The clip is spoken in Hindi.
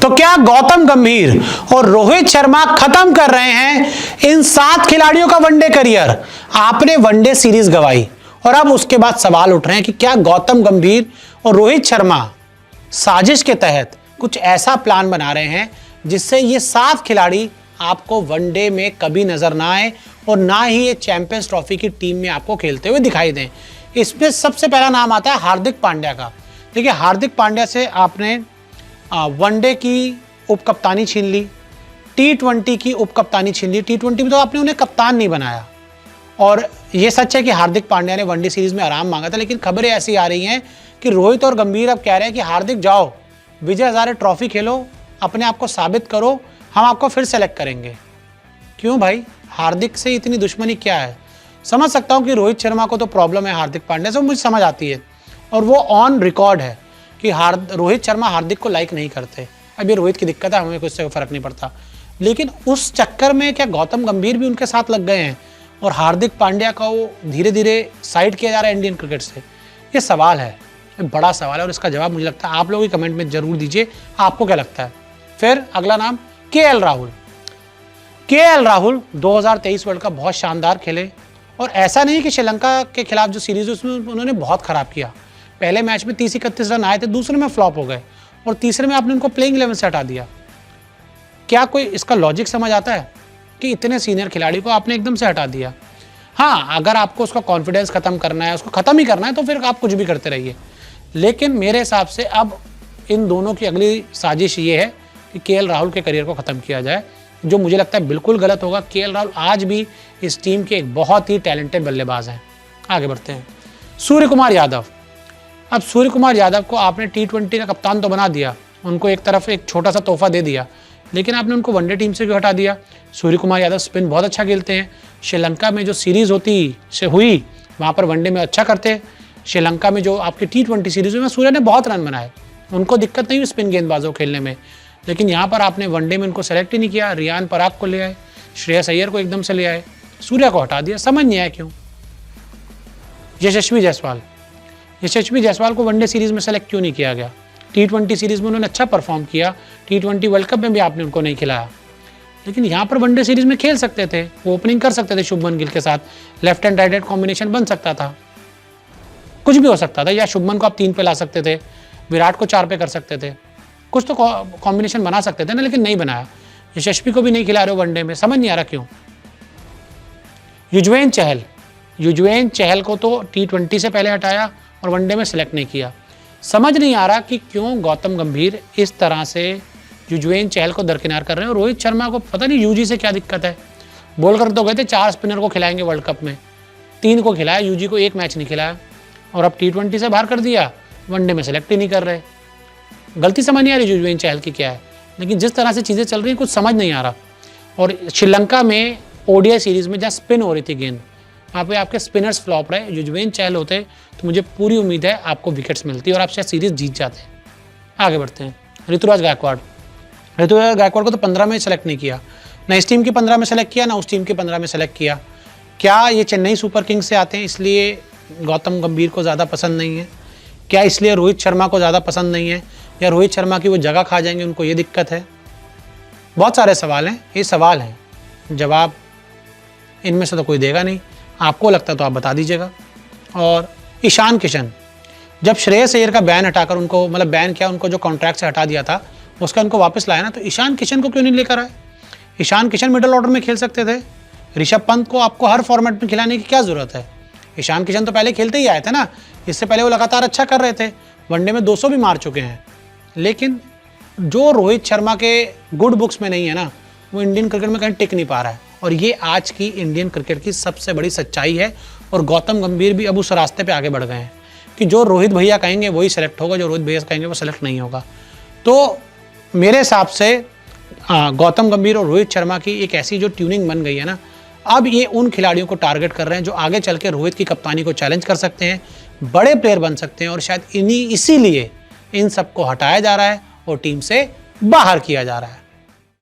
तो क्या गौतम गंभीर और रोहित शर्मा खत्म कर रहे हैं इन 7 खिलाड़ियों का वनडे करियर? आपने वनडे सीरीज गंवाई और अब उसके बाद सवाल उठ रहे हैं कि क्या गौतम गंभीर और रोहित शर्मा साजिश के तहत कुछ ऐसा प्लान बना रहे हैं जिससे ये 7 खिलाड़ी आपको वनडे में कभी नजर ना आए और ना ही ये चैंपियंस ट्रॉफी की टीम में आपको खेलते हुए दिखाई दें। इसमें सबसे पहला नाम आता है हार्दिक पांड्या का। देखिए, हार्दिक पांड्या से आपने वनडे की उपकप्तानी छीन ली, T20 की उपकप्तानी छीन ली। T20 में तो आपने उन्हें कप्तान नहीं बनाया। और ये सच है कि हार्दिक पांड्या ने वनडे सीरीज में आराम मांगा था, लेकिन खबरें ऐसी आ रही हैं कि रोहित और गंभीर अब कह रहे हैं कि हार्दिक जाओ, विजय हजारे ट्रॉफी खेलो, अपने आप को साबित करो, हम आपको फिर सेलेक्ट करेंगे। क्यों भाई, हार्दिक से इतनी दुश्मनी क्या है? समझ सकता हूँ कि रोहित शर्मा को तो प्रॉब्लम है हार्दिक पांड्या से, मुझे समझ आती है और वो ऑन रिकॉर्ड है कि रोहित शर्मा हार्दिक को लाइक नहीं करते। अब ये रोहित की दिक्कत है, हमें कुछ से फर्क नहीं पड़ता। लेकिन उस चक्कर में क्या गौतम गंभीर भी उनके साथ लग गए हैं और हार्दिक पांड्या का वो धीरे धीरे साइड किया जा रहा है इंडियन क्रिकेट से? ये सवाल है, ये बड़ा सवाल है और इसका जवाब मुझे लगता है आप लोग ही कमेंट में जरूर दीजिए, आपको क्या लगता है। फिर अगला नाम KL Rahul. KL Rahul 2023 world cup बहुत शानदार खेले और ऐसा नहीं कि श्रीलंका के खिलाफ जो सीरीज उसमें उन्होंने बहुत खराब किया। पहले मैच में 30-31 रन आए थे, दूसरे में फ्लॉप हो गए और तीसरे में आपने उनको प्लेइंग 11 से हटा दिया। क्या कोई इसका लॉजिक समझ आता है कि इतने सीनियर खिलाड़ी को आपने एकदम से हटा दिया? हाँ, अगर आपको उसका कॉन्फिडेंस खत्म करना है, उसको खत्म ही करना है, तो फिर आप कुछ भी करते रहिए। लेकिन मेरे हिसाब से अब इन दोनों की अगली साजिश ये है कि KL राहुल के करियर को ख़त्म किया जाए, जो मुझे लगता है बिल्कुल गलत होगा। KL राहुल आज भी इस टीम के एक बहुत ही टैलेंटेड बल्लेबाज हैं। आगे बढ़ते हैं, सूर्य कुमार यादव। अब सूर्य कुमार यादव को आपने T20 का कप्तान तो बना दिया, उनको एक तरफ एक छोटा सा तोहफा दे दिया, लेकिन आपने उनको वनडे टीम से क्यों हटा दिया? सूर्य कुमार यादव स्पिन बहुत अच्छा खेलते हैं। श्रीलंका में जो सीरीज़ हुई वहाँ पर वनडे में अच्छा करते। श्रीलंका में जो आपकी T20 सीरीज में सूर्य ने बहुत रन बनाए, उनको दिक्कत नहीं हुई स्पिन गेंदबाजों को खेलने में। लेकिन यहाँ पर आपने वनडे में उनको सेलेक्ट ही नहीं किया। रियान पराग को ले आए, श्रेयस अय्यर को एकदम से ले आए, सूर्या को हटा दिया, समझ नहीं आया क्यों। यशस्वी जायसवाल को वनडे सीरीज में सेलेक्ट क्यों नहीं किया गया? T20 सीरीज में उन्होंने अच्छा परफॉर्म किया, T20 वर्ल्ड कप में भी आपने उनको नहीं खिलाया, लेकिन यहाँ पर वनडे सीरीज में खेल सकते थे, वो ओपनिंग कर सकते थे शुभमन गिल के साथ, left and right hand combination बन सकता था, कुछ भी हो सकता था। या शुभमन को आप 3 पे ला सकते थे, विराट को 4 पे कर सकते थे, कुछ तो कॉम्बिनेशन बना सकते थे ना, लेकिन नहीं बनाया। यशस्वी को भी नहीं खिला रहे हो वनडे में, समझ नहीं आ रहा क्यों। युजवेंद्र चहल को तो T20 से पहले हटाया और वनडे में सेलेक्ट नहीं किया। समझ नहीं आ रहा कि क्यों गौतम गंभीर इस तरह से युजवेंद्र चहल को दरकिनार कर रहे हैं। और रोहित शर्मा को पता नहीं यूजी से क्या दिक्कत है। बोल कर तो गए थे 4 स्पिनर को खिलाएंगे वर्ल्ड कप में, 3 को खिलाया, यूजी को 1 मैच नहीं खिलाया और अब T20 से बाहर कर दिया, वनडे में सेलेक्ट ही नहीं कर रहे। गलती समझ नहीं आ रही युजवेंद्र चहल की क्या है, लेकिन जिस तरह से चीज़ें चल रही हैं कुछ समझ नहीं आ रहा। और श्रीलंका में ODI सीरीज़ में जहाँ स्पिन हो रही थी गेंद, वहाँ पे आपके स्पिनर्स फ्लॉप रहे। युजवेंद्र चहल होते तो मुझे पूरी उम्मीद है आपको विकेट्स मिलती और आप शायद सीरीज जीत जाते। आगे बढ़ते हैं, ऋतुराज गायकवाड़ को तो 15 में सेलेक्ट नहीं किया, ना इस टीम के 15 में सेलेक्ट किया, ना उस टीम के 15 में सेलेक्ट किया। क्या ये चेन्नई सुपर किंग्स से आते हैं इसलिए गौतम गंभीर को ज़्यादा पसंद नहीं है? क्या इसलिए रोहित शर्मा को ज़्यादा पसंद नहीं है, या रोहित शर्मा की वो जगह खा जाएंगे, उनको ये दिक्कत है? बहुत सारे सवाल हैं, ये सवाल हैं, जवाब इनमें से तो कोई देगा नहीं। आपको लगता तो आप बता दीजिएगा। और ईशान किशन, जब श्रेयस अय्यर का बैन हटाकर उनको, मतलब बैन क्या, उनको जो कॉन्ट्रैक्ट से हटा दिया था उसका उनको वापस लाया ना, तो ईशान किशन को क्यों नहीं लेकर आए? ईशान किशन मिडिल ऑर्डर में खेल सकते थे। ऋषभ पंत को आपको हर फॉर्मेट में खिलाने की क्या ज़रूरत है? ईशान किशन तो पहले खेलते ही आए थे ना, इससे पहले वो लगातार अच्छा कर रहे थे, वनडे में 200 भी मार चुके हैं। लेकिन जो रोहित शर्मा के गुड बुक्स में नहीं है ना, वो इंडियन क्रिकेट में कहीं टिक नहीं पा रहा है। और ये आज की इंडियन क्रिकेट की सबसे बड़ी सच्चाई है। और गौतम गंभीर भी अब उस रास्ते पे आगे बढ़ गए हैं कि जो रोहित भैया कहेंगे वही सेलेक्ट होगा, जो रोहित भैया कहेंगे वो सेलेक्ट नहीं होगा। तो मेरे हिसाब से गौतम गंभीर और रोहित शर्मा की एक ऐसी जो ट्यूनिंग बन गई है ना, अब ये उन खिलाड़ियों को टारगेट कर रहे हैं जो आगे चल के रोहित की कप्तानी को चैलेंज कर सकते हैं, बड़े प्लेयर बन सकते हैं। और शायद इसीलिए इन सबको हटाया जा रहा है और टीम से बाहर किया जा रहा है।